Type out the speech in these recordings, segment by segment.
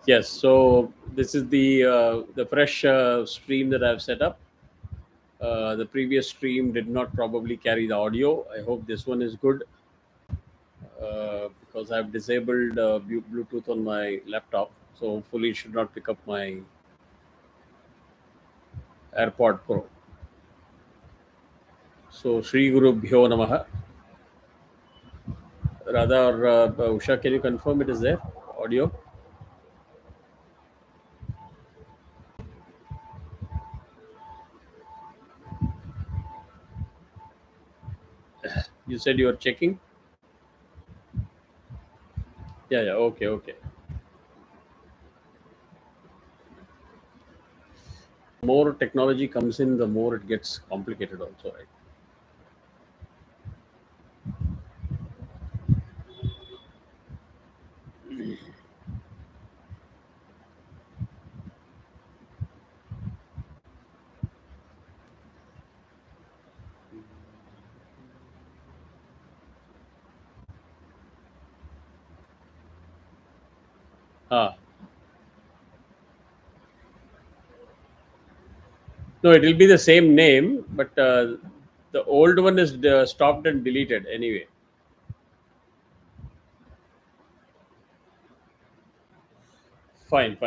Yes, so this is the fresh stream that I've set up. The previous stream did not probably carry the audio. I hope this one is good because I've disabled Bluetooth on my laptop, so hopefully it should not pick up my AirPod Pro. So Sri Guru Bhyo Namaha. Rather, Usha, can you confirm it is there? Audio? You said you are checking? Yeah, okay. More technology comes in, the more it gets complicated also, right? Ah, no, it will be the same name, but the old one is stopped and deleted anyway. Fine.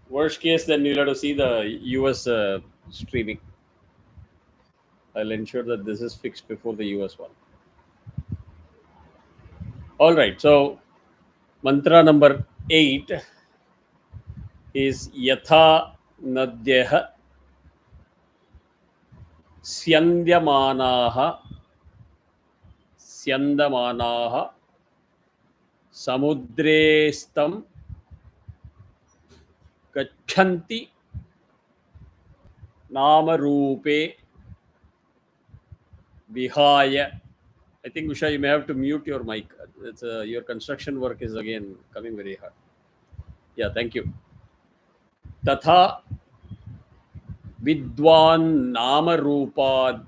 Worst case, then you'll have to see the US streaming. I'll ensure that this is fixed before the US one. All right, so mantra number 8 is Yatha Nadyah Syandamanaha Syandamanaha Samudrestam Gachanti Namarupe Vihaya. I think, Usha, you may have to mute your mic. It's, your construction work is again coming very hard. Yeah, thank you. Tatha Vidwan Namarupad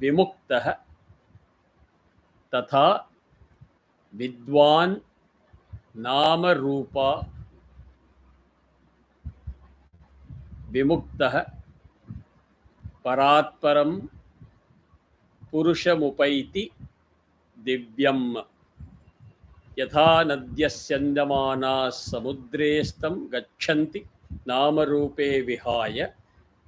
Vimuktah. Tatha Vidwan Namarupa Vimuktah Paratparam Purushamupaiti Divyam. Yatha Nadyasyandamanah Samudrestam Gachanti Namarupe Vihaya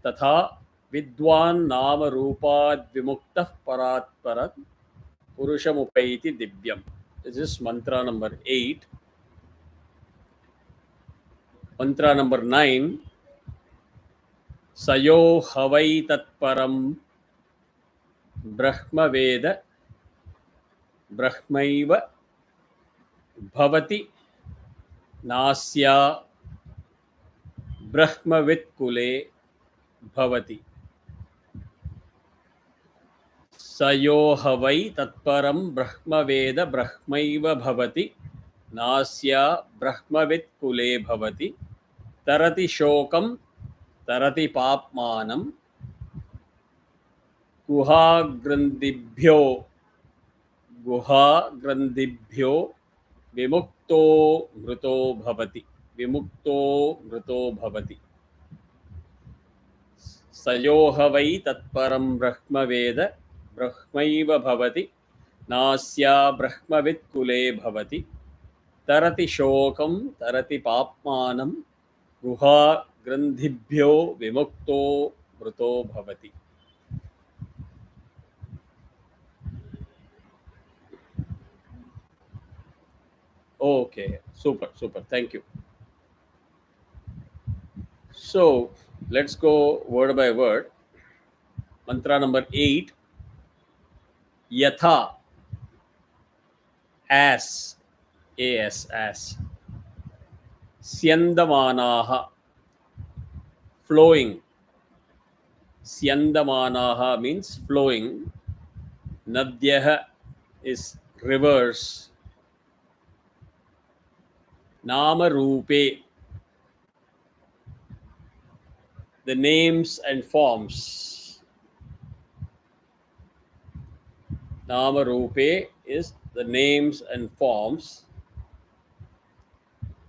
Tatha Vidwan Namarupad Vimuktah Paratparat Purushamupaiti Divyam. This is mantra number 8. Mantra number 9. Sayo Havai Tatparam Brahma Veda Brahmaiva Bhavati Nasya Brahmavit Kule Bhavati. Sayo Havai Tatparam Brahma Veda Brahmaiva Bhavati Nasya Brahmavit Kule Bhavati Tarati Shokam Tarati Papmanam Guha Grandibhyo Vimukto Mruto Bhavati. Vimukto Mruto Bhavati. Sayoha vai tatparam Brahma Veda Brahmaiva Bhavati Nasya Brahmavit Kule Bhavati Tarati Shokam Tarati Papmanam Guha Grandhibhyo Vimukto Mruto Bhavati. Okay, super. Thank you. So let's go word by word. Mantra number 8. Yatha, as, as. Syandamanaha, flowing. Syandamanaha means flowing. Nadyah is rivers. Namarupe, the names and forms. Namarupe is the names and forms.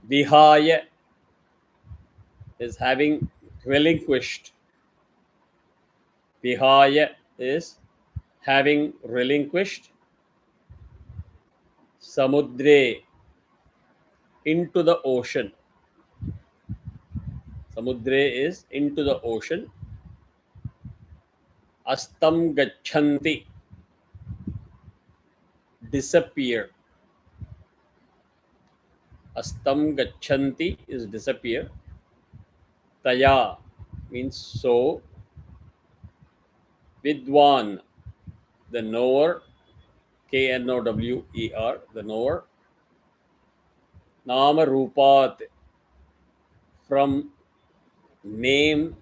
Vihaya, is having relinquished. Vihaya is having relinquished. Samudre, into the ocean. Samudre is into the ocean. Astam gachanti, disappear. Astam gachanti is disappear. Taya means so. Vidwan, the knower. Knower, the knower. Nama Rupat, from name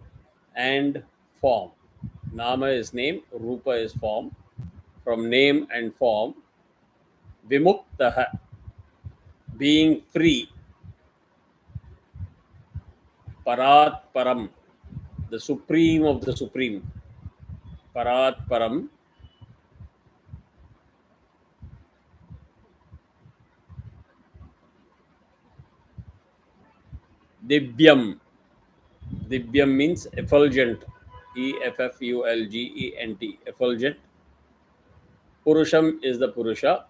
and form. Nama is name, Rupa is form. From name and form. Vimuktaha, being free. Parat Param, the supreme of the supreme. Parat Param. Divyam. Divyam means effulgent. Effulgent. Effulgent. Purusham is the Purusha.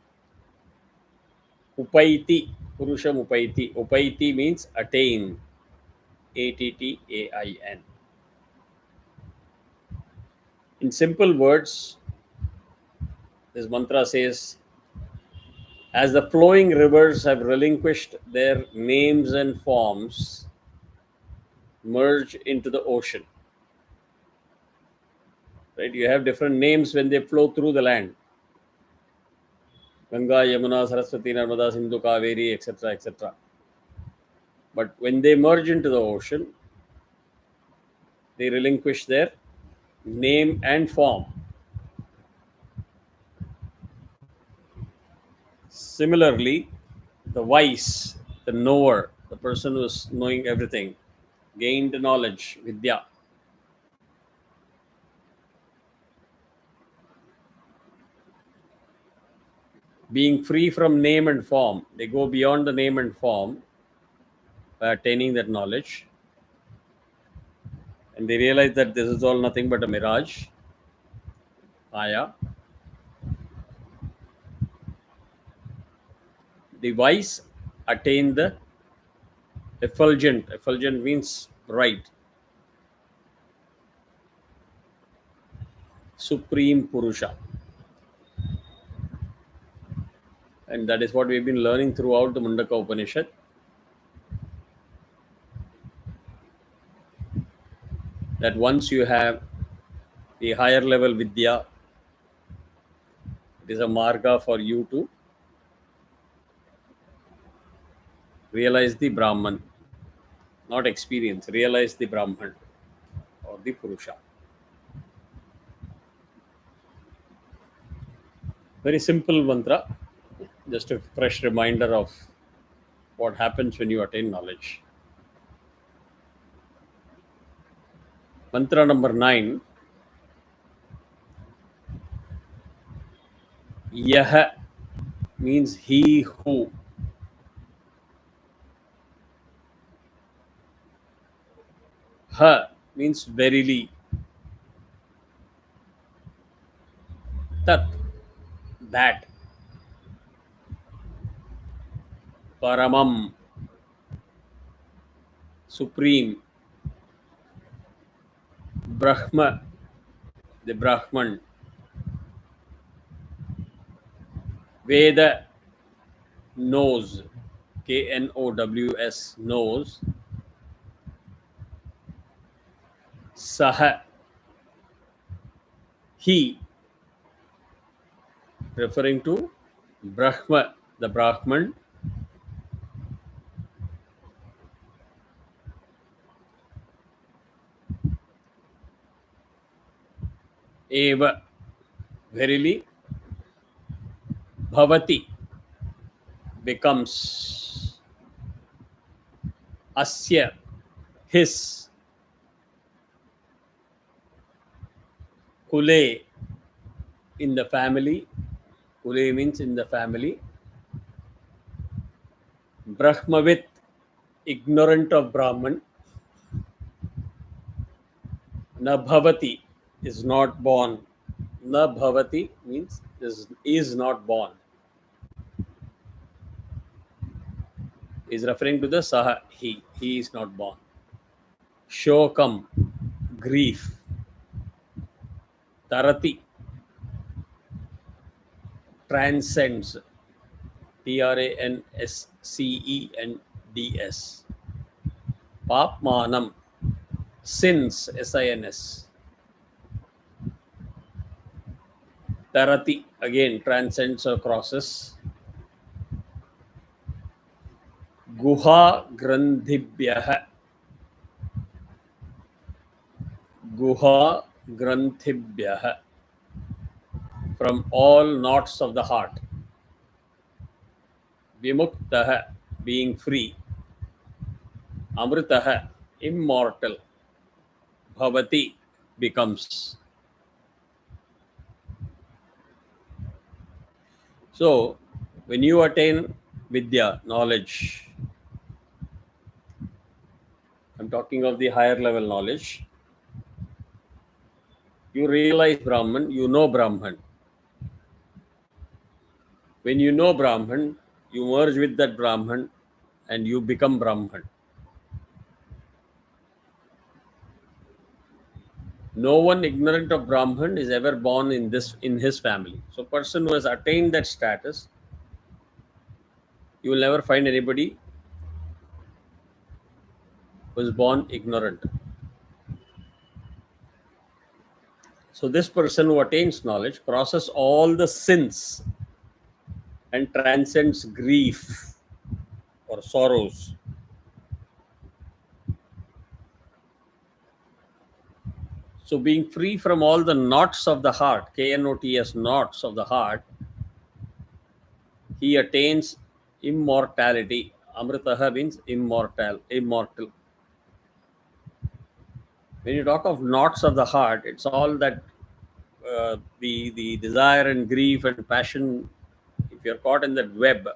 Upaiti. Purusham Upaiti. Upaiti means attain. Attain. In simple words, this mantra says, as the flowing rivers have relinquished their names and forms, merge into the ocean. Right? You have different names when they flow through the land. Ganga, Yamuna, Saraswati, Narmada, Sindhu, Kaveri, etc., etc. But when they merge into the ocean, they relinquish their name and form. Similarly, the wise, the knower, the person who is knowing everything, gained knowledge, vidya. Being free from name and form, they go beyond the name and form by attaining that knowledge. And they realize that this is all nothing but a mirage, maya. The wise attain the effulgent. Effulgent means bright. Supreme Purusha. And that is what we've been learning throughout the Mundaka Upanishad. That once you have the higher level Vidya, it is a marga for you to realize the Brahman. Not experience, realize the Brahman or the Purusha. Very simple mantra, just a fresh reminder of what happens when you attain knowledge. Mantra number 9. Yah means he who. Ha means verily. Tat, that. Paramam, supreme. Brahma, the Brahman. Veda, knows. Knows, knows. Saha, he, referring to Brahma, the Brahman. Eva, verily. Bhavati, becomes. Asya, his. Kule, in the family. Kule means in the family. Brahmavit, ignorant of Brahman. Na bhavati is not born. Na bhavati means is not born. Is referring to the saha, he. He is not born. Shokam, grief. Tarati, transcends. Transcends. Papmanam, sins. Sins. Tarati, again, transcends or crosses. Guha grandhibhyah. Guha grandhibhyah. From all knots of the heart. Vimuktah, being free. Amritah, immortal. Bhavati, becomes. So, when you attain vidya, knowledge, I'm talking of the higher level knowledge, you realize Brahman, you know Brahman. When you know Brahman, you merge with that Brahman and you become Brahman. No one ignorant of Brahman is ever born in his family. So, person who has attained that status, you will never find anybody who is born ignorant. So, this person who attains knowledge crosses all the sins and transcends grief or sorrows. So, being free from all the knots of the heart, KNOTS, knots of the heart, he attains immortality. Amritaha means immortal. When you talk of knots of the heart, it's all that the desire and grief and passion. If you're caught in that web,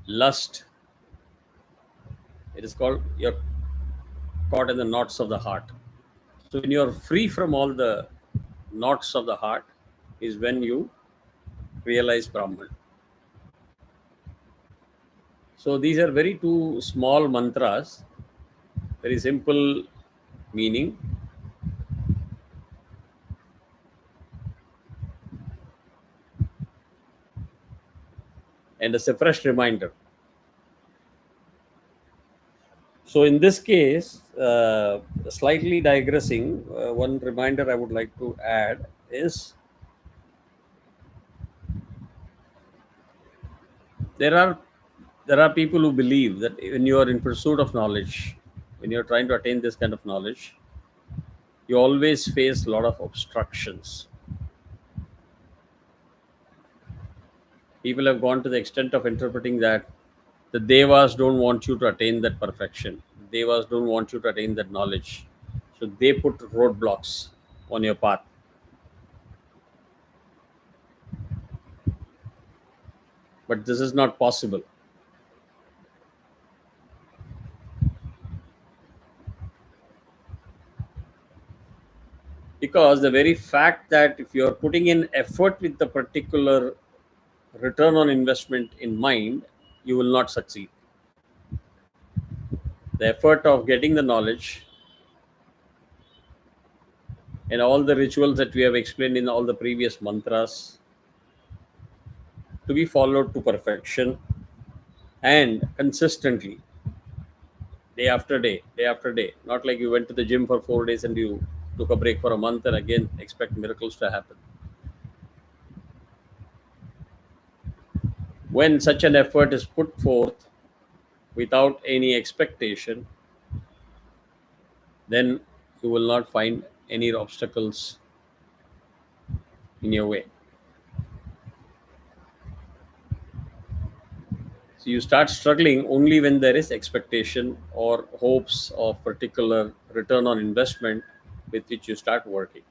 lust, it is called you're caught in the knots of the heart. So when you're free from all the knots of the heart, is when you realize Brahman. So these are very two small mantras, very simple meaning. And as a fresh reminder. So in this case, slightly digressing, one reminder I would like to add is there are people who believe that when you are in pursuit of knowledge, when you're trying to attain this kind of knowledge, you always face a lot of obstructions. People have gone to the extent of interpreting that the devas don't want you to attain that perfection. Devas don't want you to attain that knowledge. So they put roadblocks on your path. But this is not possible. Because the very fact that if you're putting in effort with the particular return on investment in mind, you will not succeed. The effort of getting the knowledge and all the rituals that we have explained in all the previous mantras to be followed to perfection and consistently, day after day. Not like you went to the gym for 4 days and you took a break for a month and again expect miracles to happen. When such an effort is put forth without any expectation, then you will not find any obstacles in your way. So you start struggling only when there is expectation or hopes of particular return on investment with which you start working.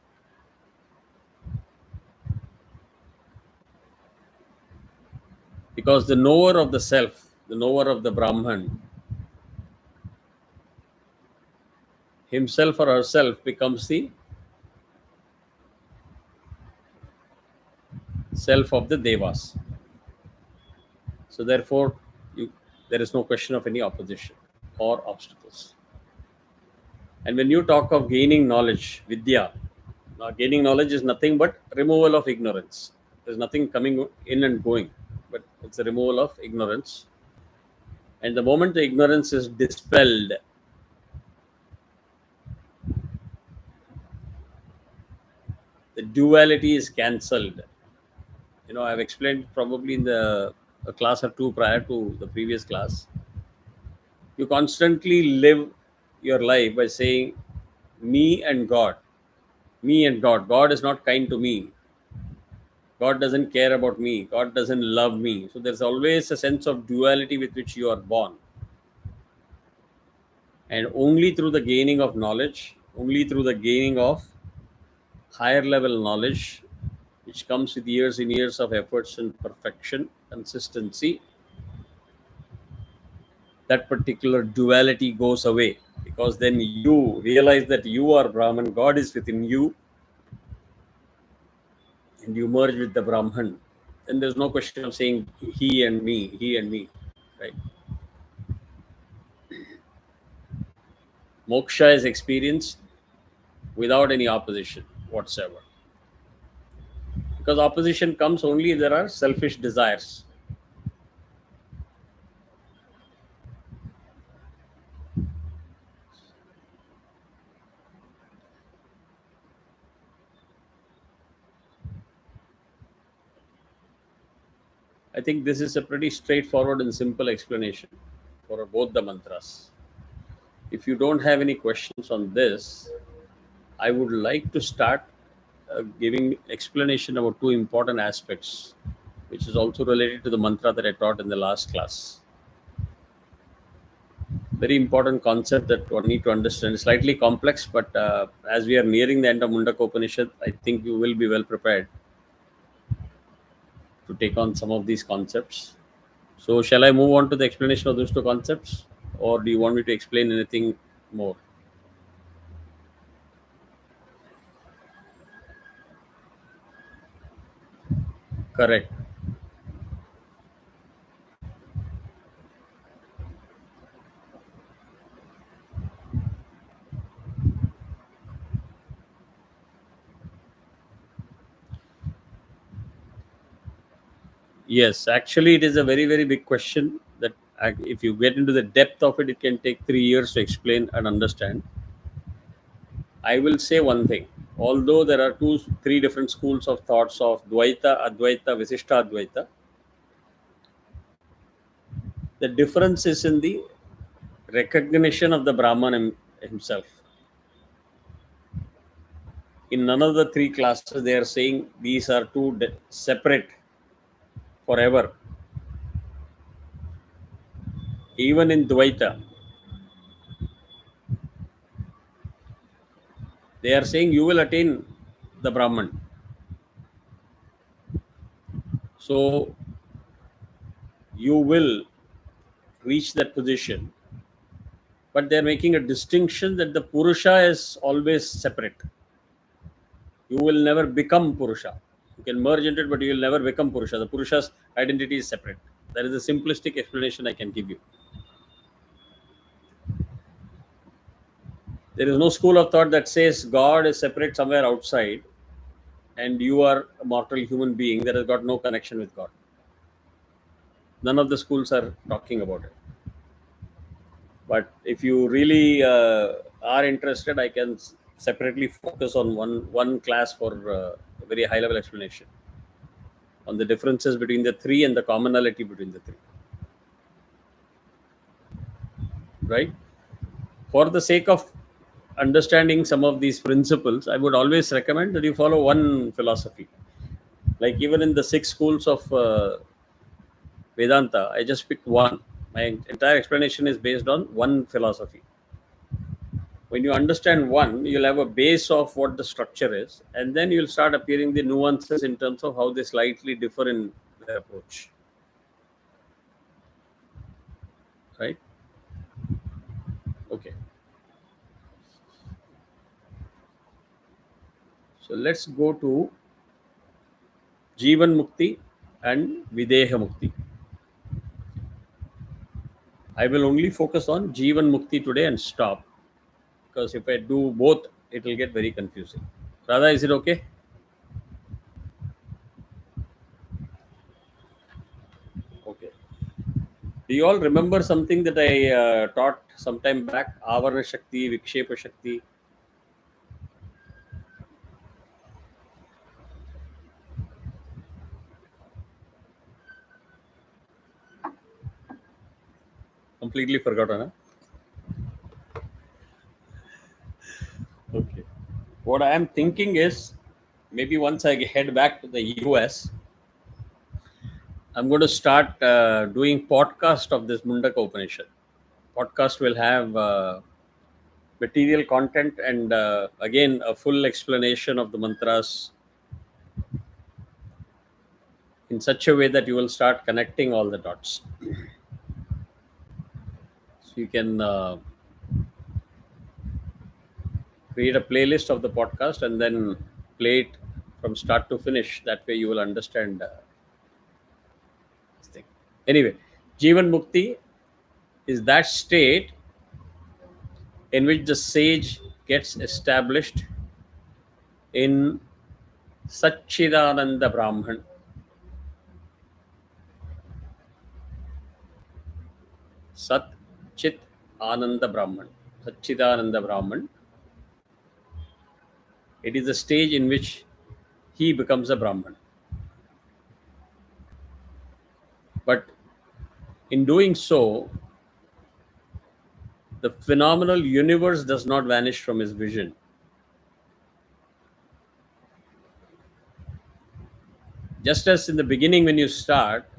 Because the knower of the self, the knower of the Brahman, himself or herself becomes the self of the devas. So therefore, you, there is no question of any opposition or obstacles. And when you talk of gaining knowledge, vidya, now gaining knowledge is nothing but removal of ignorance. There's nothing coming in and going, but it's a removal of ignorance. And the moment the ignorance is dispelled, the duality is cancelled. I've explained probably in the a class or two prior to the previous class. You constantly live your life by saying, me and God, me and God. God is not kind to me. God doesn't care about me. God doesn't love me. So there's always a sense of duality with which you are born. And only through the gaining of knowledge, only through the gaining of higher level knowledge, which comes with years and years of efforts and perfection, consistency, that particular duality goes away, because then you realize that you are Brahman, God is within you, and you merge with the Brahman. Then there's no question of saying he and me, right? Moksha is experienced without any opposition whatsoever, because opposition comes only if there are selfish desires. I think this is a pretty straightforward and simple explanation for both the mantras. If you don't have any questions on this, I would like to start giving explanation about two important aspects, which is also related to the mantra that I taught in the last class. Very important concept that one need to understand. Slightly complex, but as we are nearing the end of Mundaka Upanishad, I think you will be well prepared to take on some of these concepts. So, shall I move on to the explanation of those two concepts, or do you want me to explain anything more? Correct. Yes, actually, it is a very, very big question that if you get into the depth of it, it can take 3 years to explain and understand. I will say one thing. Although there are three different schools of thoughts of Dvaita, Advaita, Visishta Advaita, the difference is in the recognition of the Brahman himself. In none of the three classes, they are saying these are two separate forever. Even in Dvaita, they are saying you will attain the Brahman. So you will reach that position, but they're making a distinction that the Purusha is always separate. You will never become Purusha. You can merge into it, but you will never become Purusha. The Purusha's identity is separate. That is the simplistic explanation I can give you. There is no school of thought that says God is separate somewhere outside and you are a mortal human being that has got no connection with God. None of the schools are talking about it. But if you really are interested, I can separately focus on one class for a very high level explanation on the differences between the three and the commonality between the three. Right? For the sake of understanding some of these principles, I would always recommend that you follow one philosophy. Like even in the six schools of Vedanta, I just picked one. My entire explanation is based on one philosophy. When you understand one, you'll have a base of what the structure is, and then you'll start appearing the nuances in terms of how they slightly differ in their approach. Right? Okay. So let's go to Jivan Mukti and Videha Mukti. I will only focus on Jivan Mukti today and stop, because if I do both, it will get very confusing. Radha, is it okay? Okay. Do you all remember something that I taught sometime back? Avarna Shakti, Vikshepa Shakti. Completely forgotten, huh? Okay. What I am thinking is, maybe once I head back to the US, I'm going to start doing podcast of this Mundaka Upanishad. Podcast will have material content and again a full explanation of the mantras in such a way that you will start connecting all the dots. So you can create a playlist of the podcast and then play it from start to finish. That way you will understand this thing. Anyway, Jivan Mukti is that state in which the sage gets established in Satchidananda Brahman. Sat Chit Ananda Brahman. Satchidananda Brahman. It is a stage in which he becomes a Brahman. But in doing so, the phenomenal universe does not vanish from his vision. Just as in the beginning, when you start,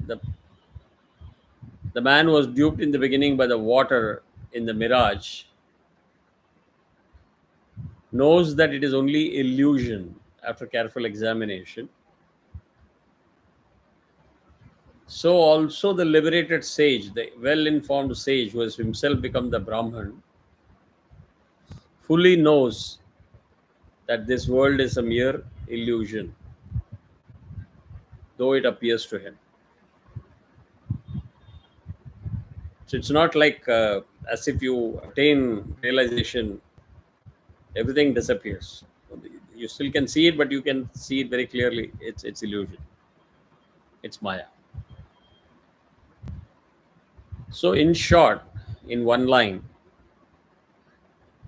the man was duped in the beginning by the water in the mirage, knows that it is only illusion after careful examination. So also the liberated sage, the well-informed sage who has himself become the Brahman, fully knows that this world is a mere illusion, though it appears to him. So it's not like as if you attain realization, everything disappears. You still can see it, but you can see it very clearly. It's illusion. It's Maya. So in short, in one line,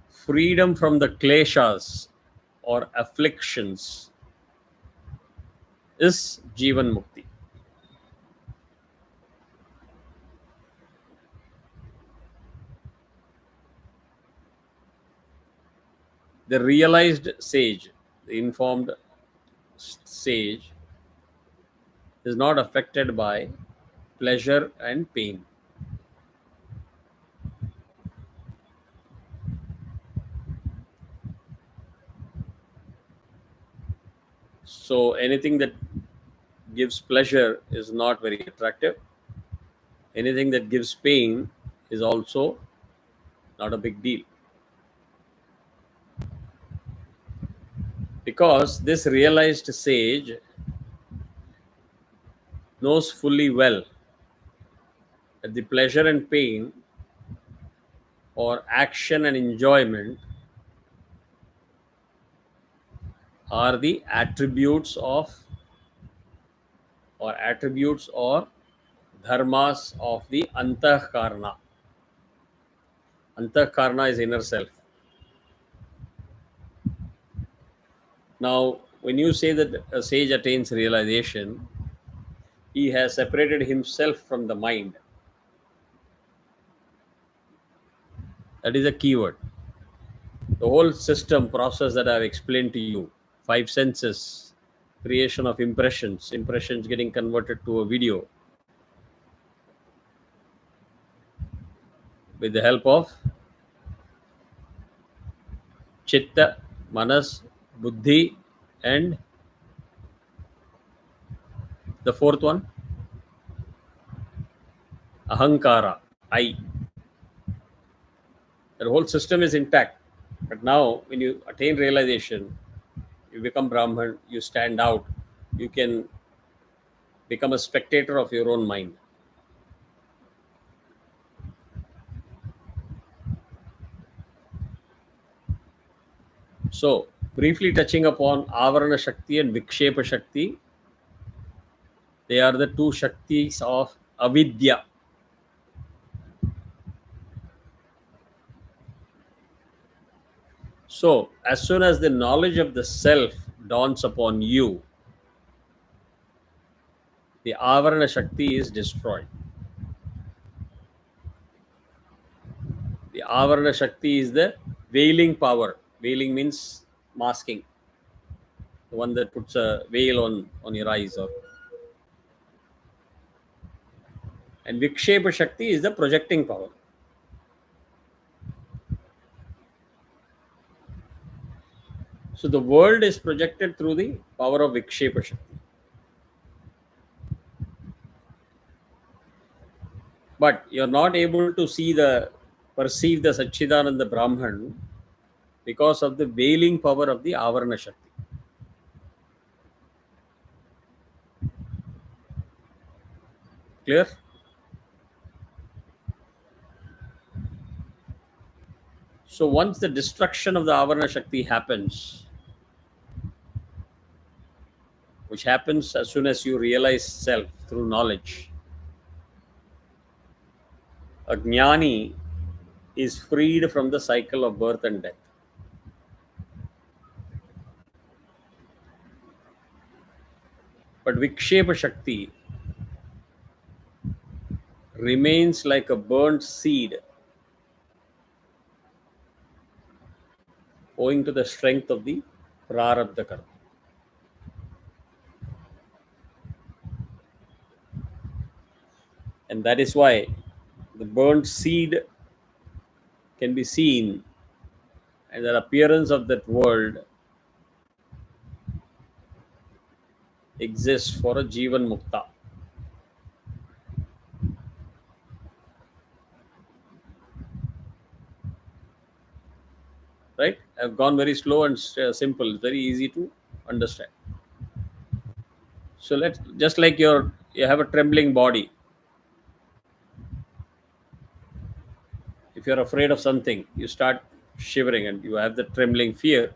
freedom from the kleshas or afflictions is Jivan Mukti. The realized sage, the informed sage, is not affected by pleasure and pain. So anything that gives pleasure is not very attractive. Anything that gives pain is also not a big deal. Because this realized sage knows fully well that the pleasure and pain or action and enjoyment are the attributes or dharmas of the antahkarna. Antahkarna is inner self. Now, when you say that a sage attains realization, he has separated himself from the mind. That is a keyword. The whole system process that I've explained to you, 5 senses, creation of impressions getting converted to a video with the help of chitta, manas, buddhi, and the fourth one, ahankara, I. The whole system is intact. But now, when you attain realization, You become Brahman, you stand out, you can become a spectator of your own mind. So, briefly touching upon Avarana Shakti and Vikshepa Shakti, they are the two Shaktis of Avidya. So, as soon as the knowledge of the self dawns upon you, the Avarana Shakti is destroyed. The Avarana Shakti is the veiling power. Veiling means masking, the one that puts a veil on your eyes. And Vikshepa Shakti is the projecting power. So the world is projected through the power of Vikshepa Shakti. But you're not able to perceive the Satchidananda Brahman because of the veiling power of the Avarana Shakti. Clear? So once the destruction of the Avarana Shakti happens, which happens as soon as you realize self through knowledge, a jnani is freed from the cycle of birth and death. But Vikshepa Shakti remains like a burnt seed owing to the strength of the prarabdha karma. And that is why the burnt seed can be seen, and the appearance of that world exists for a Jivan Mukta. Right? I've gone very slow and simple. It's very easy to understand. So let's just like you have a trembling body. If you're afraid of something, you start shivering and you have the trembling fear.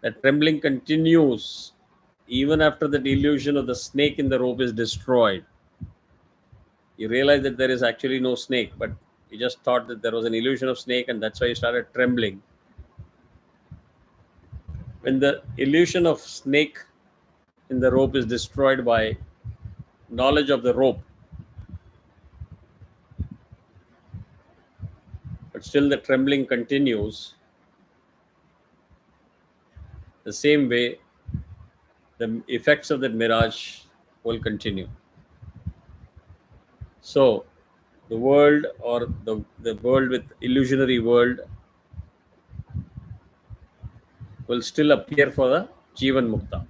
That trembling continues even after the illusion of the snake in the rope is destroyed. You realize that there is actually no snake, but you just thought that there was an illusion of snake, and that's why you started trembling. When the illusion of snake in the rope is destroyed by knowledge of the rope, but still the trembling continues, the same way the effects of that mirage will continue. So the world, or the world with illusionary world, will still appear for the Jivan Mukta.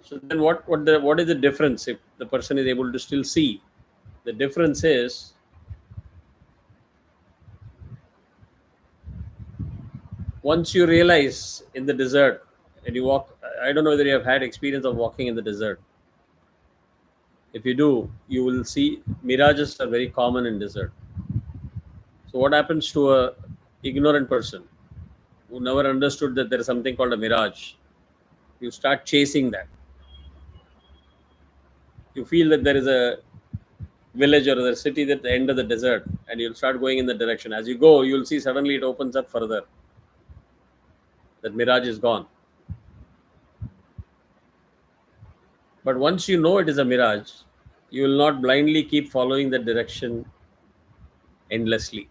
So then what is the difference if the person is able to still see? The difference is once you realize in the desert and you walk, I don't know whether you have had experience of walking in the desert. If you do, you will see mirages are very common in desert. So what happens to a ignorant person who never understood that there is something called a mirage? You start chasing that. You feel that there is a village or a city at the end of the desert, and you'll start going in the direction. As you go, you'll see suddenly it opens up further. That mirage is gone. But once you know it is a mirage, you will not blindly keep following that direction endlessly.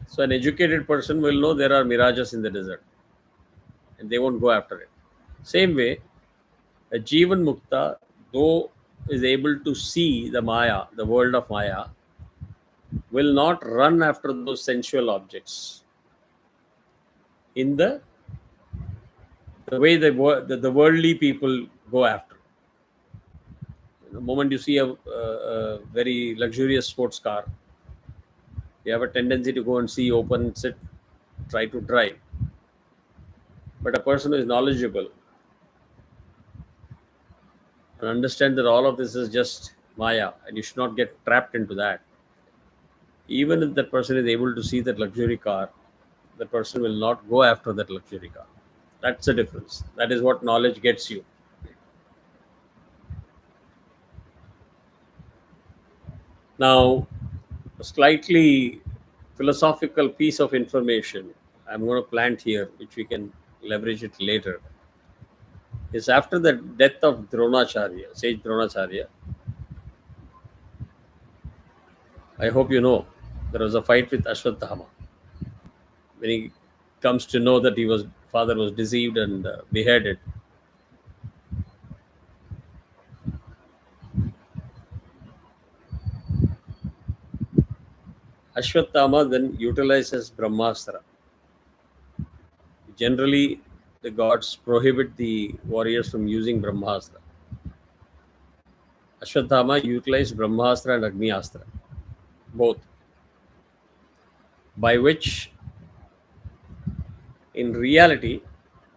So an educated person will know there are mirages in the desert, and they won't go after it. Same way, a Jivan Mukta, though is able to see the Maya, the world of Maya, will not run after those sensual objects in the way the worldly people go after. moment you see a very luxurious sports car, you have a tendency to go and see, open, sit, try to drive. But a person who is knowledgeable and understand that all of this is just Maya and you should not get trapped into that. Even if that person is able to see that luxury car, the person will not go after that luxury car. That's the difference. That is what knowledge gets you. Now, a slightly philosophical piece of information I'm going to plant here, which we can leverage it later, is after the death of Dronacharya, sage Dronacharya. I hope you know there was a fight with Ashwatthama. When he comes to know that his father was deceived and beheaded, Ashwatthama then utilizes Brahmastra. Generally, the gods prohibit the warriors from using Brahmastra. Ashwatthama utilized Brahmastra and Agniastra, both, by which, in reality,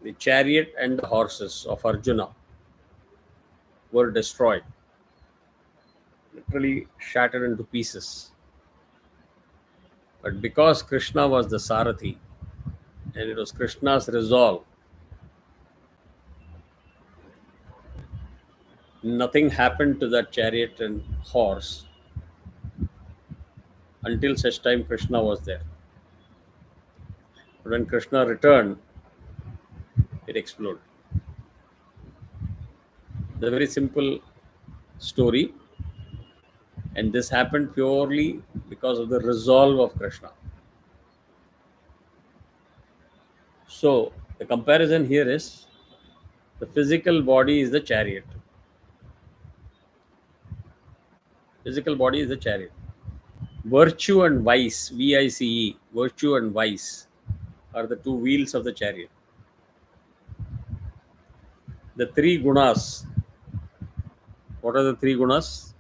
the chariot and the horses of Arjuna were destroyed, literally shattered into pieces. But because Krishna was the Sarathi, and it was Krishna's resolve, nothing happened to that chariot and horse until such time Krishna was there. But when Krishna returned, it exploded. It's a very simple story, and this happened purely because of the resolve of Krishna. So, the comparison here is the physical body is the chariot. Physical body is the chariot. Virtue and vice, VICE, virtue and vice, are the two wheels of the chariot. The three gunas. What are the three gunas?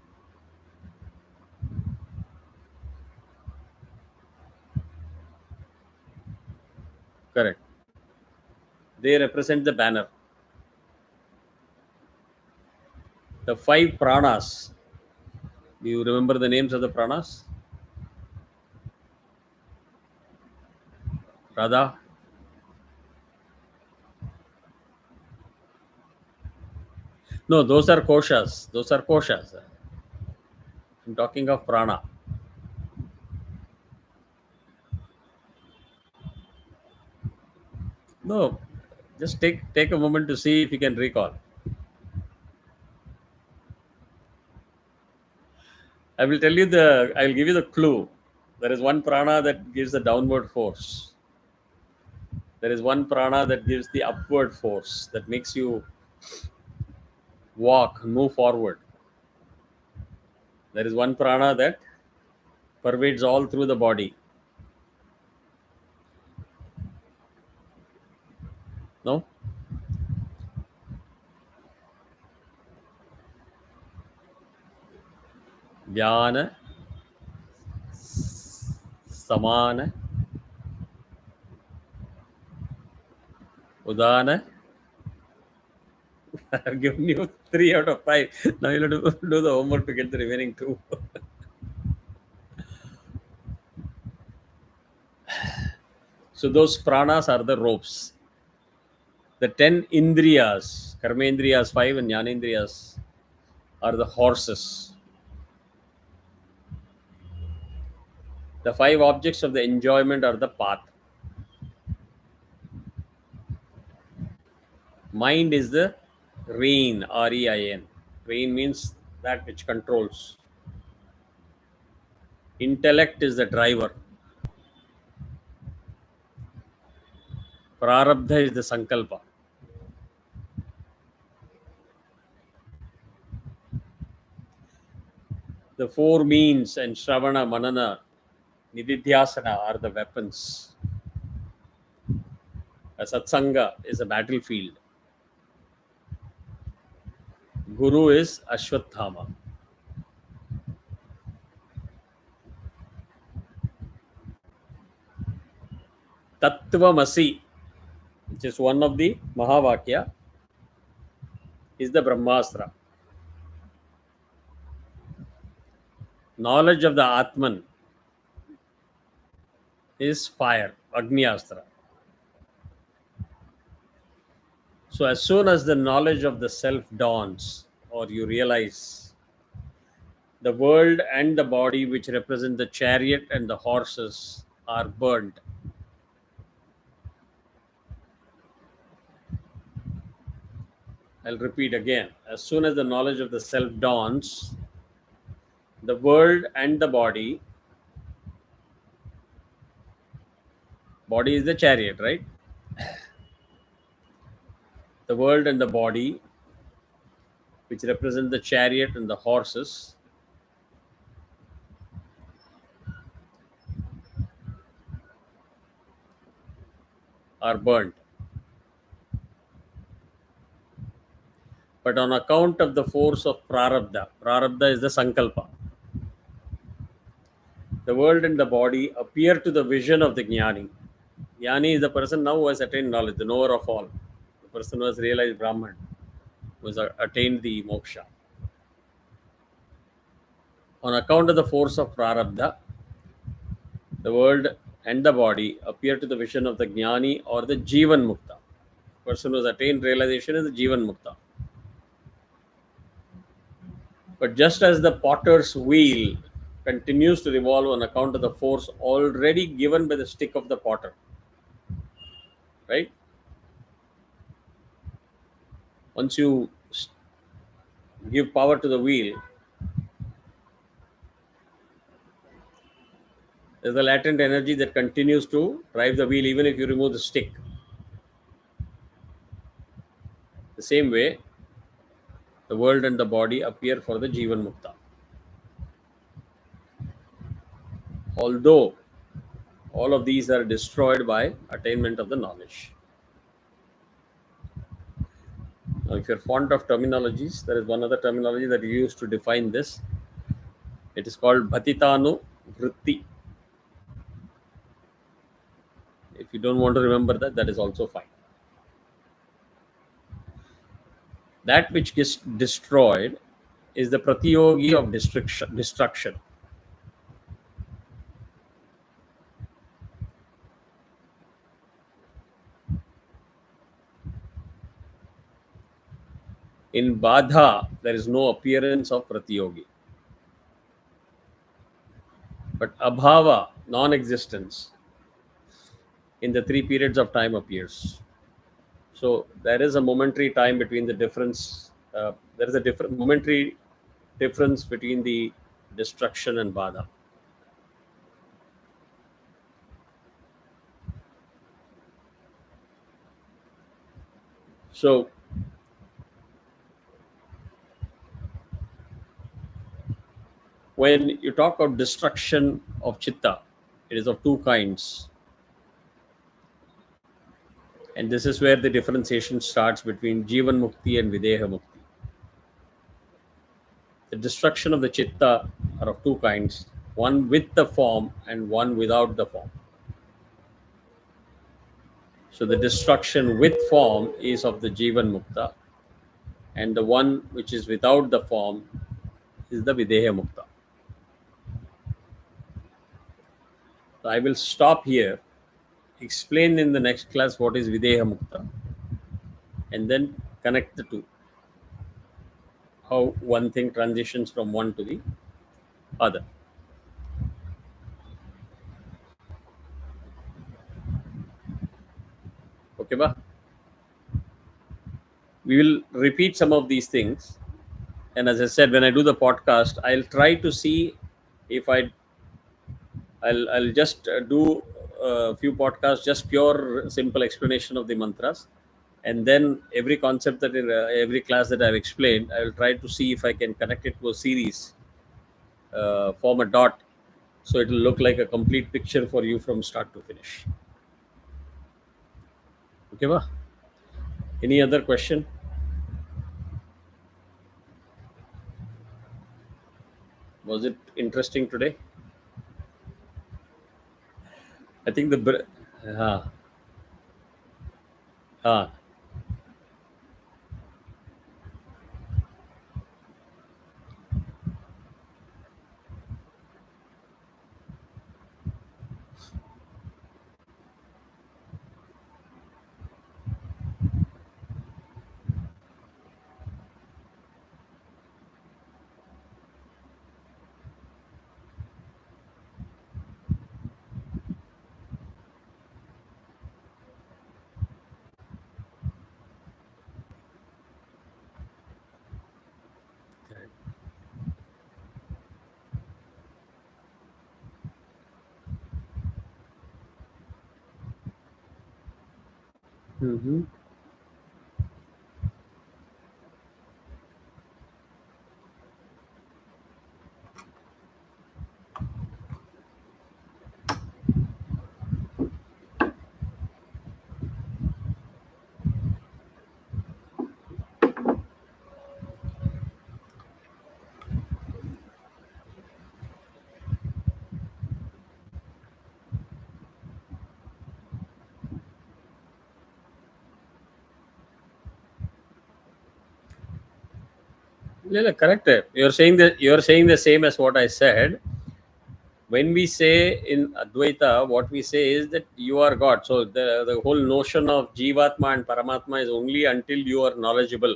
Correct. They represent the banner. The five pranas. Do you remember the names of the pranas? Radha? No, those are koshas. Those are koshas. I'm talking of prana. No, just take a moment to see if you can recall. I'll give you the clue. There is one prana that gives the downward force. There is one prana that gives the upward force, that makes you walk, move forward. There is one prana that pervades all through the body. No? Jnana, Samana, Udana. I've given you 3 out of 5. Now you'll have to do the homework to get the remaining 2. So those pranas are the ropes. The 10 indriyas, karmendriyas 5 and jnanendriyas, are the horses. The 5 objects of the enjoyment are the path. Mind is the rein, REIN. Rein means that which controls. Intellect is the driver. Prarabdha is the sankalpa. The 4 means and Shravana, Manana, Nididhyasana are the weapons. A satsanga is a battlefield. Guru is Ashwathama. Tattvamasi, which is one of the Mahavakya, is the Brahmastra. Knowledge of the Atman is fire, Agni Astra. So, as soon as the knowledge of the self dawns, or you realize the world and the body, which represent the chariot and the horses, are burnt. I'll repeat again. As soon as the knowledge of the self dawns, the world and the body is the chariot, right? The world and the body, which represent the chariot and the horses, are burnt. But on account of the force of prarabdha is the sankalpa, the world and the body appear to the vision of the jnani. Jnani is the person now who has attained knowledge, the knower of all, the person who has realized Brahman, who has attained the moksha. On account of the force of prarabdha, the world and the body appear to the vision of the jnani or the jivan mukta. The person who has attained realization is the jivan mukta. But just as the potter's wheel continues to revolve on account of the force already given by the stick of the potter, right? Once you give power to the wheel, there's a latent energy that continues to drive the wheel even if you remove the stick. The same way, the world and the body appear for the Jivan Mukta. Although all of these are destroyed by attainment of the knowledge. Now, if you're fond of terminologies, there is one other terminology that you use to define this. It is called Bhatitanu Vritti. If you don't want to remember that, that is also fine. That which gets destroyed is the Pratiyogi of destruction. In Badha, there is no appearance of Pratiyogi. But Abhava, non existence, in the three periods of time appears. So there is a momentary time between the difference. There is a different momentary difference between the destruction and Badha. So when you talk of destruction of chitta, it is of two kinds. And this is where the differentiation starts between Jivan Mukti and Videha Mukti. The destruction of the chitta are of two kinds, one with the form and one without the form. So the destruction with form is of the Jivan Mukta, and the one which is without the form is the Videha Mukta. So I will stop here, explain in the next class what is Videha Mukta, and then connect the two. How one thing transitions from one to the other. Okay, ba? We will repeat some of these things. And as I said, when I do the podcast, I'll try to see if I'll just do a few podcasts, just pure simple explanation of the mantras. And then every concept that every class that I've explained, I will try to see if I can connect it to a series, form a dot, so it will look like a complete picture for you from start to finish. Okay, ba? Any other question? Was it interesting today? I think the uh, hmm. Yeah, yeah, correct. You're saying the same as what I said. When we say in Advaita, what we say is that you are God. So the whole notion of Jivatma and Paramatma is only until you are knowledgeable.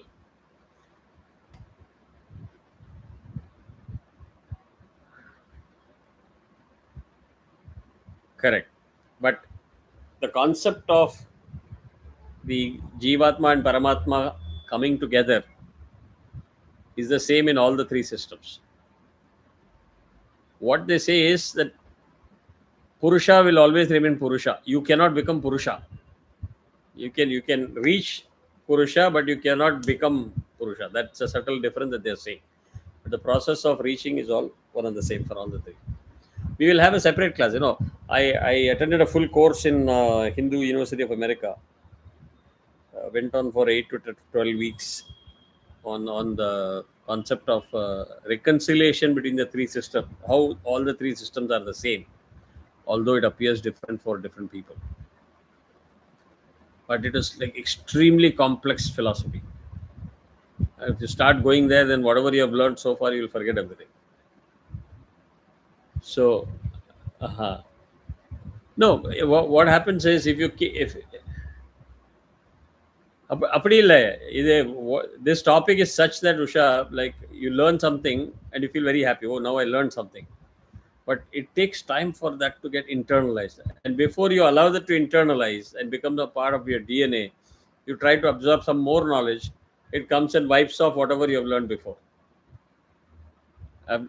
Correct. But the concept of the Jivatma and Paramatma coming together is the same in all the three systems. What they say is that Purusha will always remain Purusha. You cannot become Purusha. You can reach Purusha, but you cannot become Purusha. That's a subtle difference that they're saying. But the process of reaching is all one and the same for all the three. We will have a separate class. I attended a full course in Hindu University of America. Went on for 8 to 12 weeks on the concept of reconciliation between the three systems. How all the three systems are the same, although it appears different for different people. But it is like extremely complex philosophy. If you start going there, then whatever you have learned so far, you will forget everything. So, no, what happens is if you if அப்படி இல்லை இது this topic is such that Usha, like you learn something and you feel very happy. Oh, now I learned something. But it takes time for that to get internalized. And before you allow that to internalize and becomes a part of your DNA, you try to absorb some more knowledge. It comes and wipes off whatever you have learned before. I've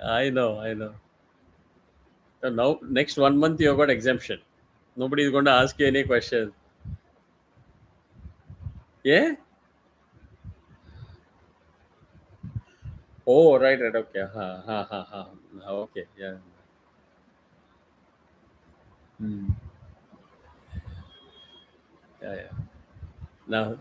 I know, I know. So now, next 1 month, you've got exemption. Nobody is going to ask you any questions. Yeah? Oh, right, right. Okay. Ha, ha, ha, ha. Okay, yeah. Hmm. Yeah, yeah. Now,